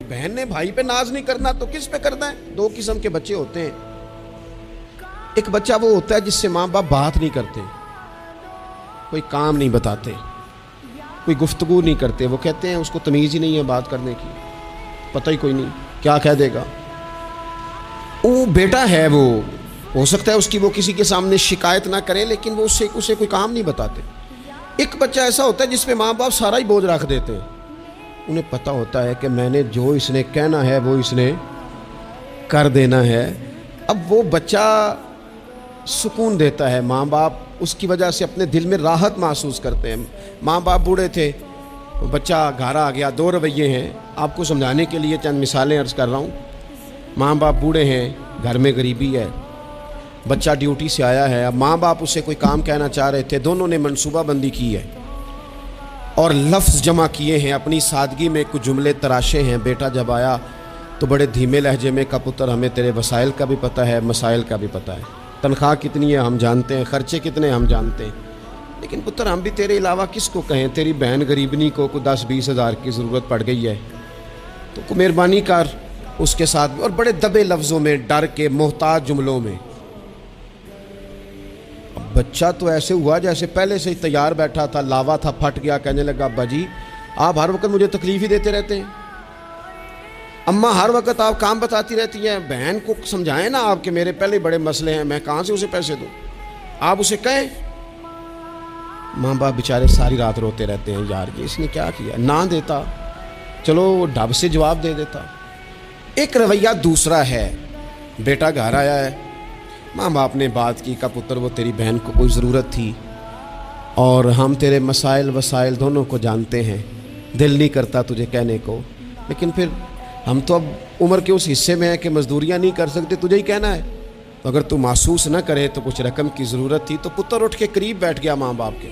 بہن نے بھائی پہ ناز نہیں کرنا تو کس پہ کرنا ہے؟ دو قسم کے بچے ہوتے ہیں. ایک بچہ وہ ہوتا ہے جس سے ماں باپ بات نہیں کرتے, کوئی کام نہیں بتاتے, کوئی گفتگو نہیں کرتے. وہ کہتے ہیں اس کو تمیز ہی نہیں ہے بات کرنے کی, پتہ ہی کوئی نہیں کیا کہہ دے گا. وہ بیٹا ہے, وہ ہو سکتا ہے اس کی وہ کسی کے سامنے شکایت نہ کرے, لیکن وہ اسے کوئی کام نہیں بتاتے. ایک بچہ ایسا ہوتا ہے جس پہ ماں باپ سارا ہی بوجھ رکھ دیتے ہیں. انہیں پتہ ہوتا ہے کہ میں نے جو اس نے کہنا ہے وہ اس نے کر دینا ہے. اب وہ بچہ سکون دیتا ہے, ماں باپ اس کی وجہ سے اپنے دل میں راحت محسوس کرتے ہیں. ماں باپ بوڑھے تھے, بچہ گھر آ گیا. دو رویے ہیں, آپ کو سمجھانے کے لیے چند مثالیں عرض کر رہا ہوں. ماں باپ بوڑھے ہیں, گھر میں غریبی ہے, بچہ ڈیوٹی سے آیا ہے. اب ماں باپ اسے کوئی کام کہنا چاہ رہے تھے, دونوں نے منصوبہ بندی کی ہے اور لفظ جمع کیے ہیں, اپنی سادگی میں کچھ جملے تراشے ہیں. بیٹا جب آیا تو بڑے دھیمے لہجے میں کہا, پتر ہمیں تیرے وسائل کا بھی پتہ ہے, مسائل کا بھی پتہ ہے, تنخواہ کتنی ہے ہم جانتے ہیں, خرچے کتنے ہم جانتے ہیں, لیکن پتر ہم بھی تیرے علاوہ کس کو کہیں؟ تیری بہن غریبنی کو 10-20 ہزار کی ضرورت پڑ گئی ہے تو مہربانی کر اس کے ساتھ. اور بڑے دبے لفظوں میں, ڈر کے, محتاج جملوں میں. بچہ تو ایسے ہوا جیسے پہلے سے ہی تیار بیٹھا تھا, لاوا تھا, پھٹ گیا. کہنے لگا, ابا جی آپ ہر وقت مجھے تکلیف ہی دیتے رہتے ہیں, اماں ہر وقت آپ کام بتاتی رہتی ہیں, بہن کو سمجھائیں نا آپ کہ میرے پہلے بڑے مسئلے ہیں, میں کہاں سے اسے پیسے دوں, آپ اسے کہیں. ماں باپ بیچارے ساری رات روتے رہتے ہیں, یار کہ اس نے کیا کیا. نہ دیتا, چلو وہ ڈھب سے جواب دے دیتا. ایک رویہ دوسرا ہے, بیٹا گھر آیا ہے, ماں باپ نے بات کی, کا پتر وہ تیری بہن کو کوئی ضرورت تھی اور ہم تیرے مسائل وسائل دونوں کو جانتے ہیں, دل نہیں کرتا تجھے کہنے کو, لیکن پھر ہم تو اب عمر کے اس حصے میں ہیں کہ مزدوریاں نہیں کر سکتے, تجھے ہی کہنا ہے. اگر تو محسوس نہ کرے تو کچھ رقم کی ضرورت تھی. تو پتر اٹھ کے قریب بیٹھ گیا ماں باپ کے,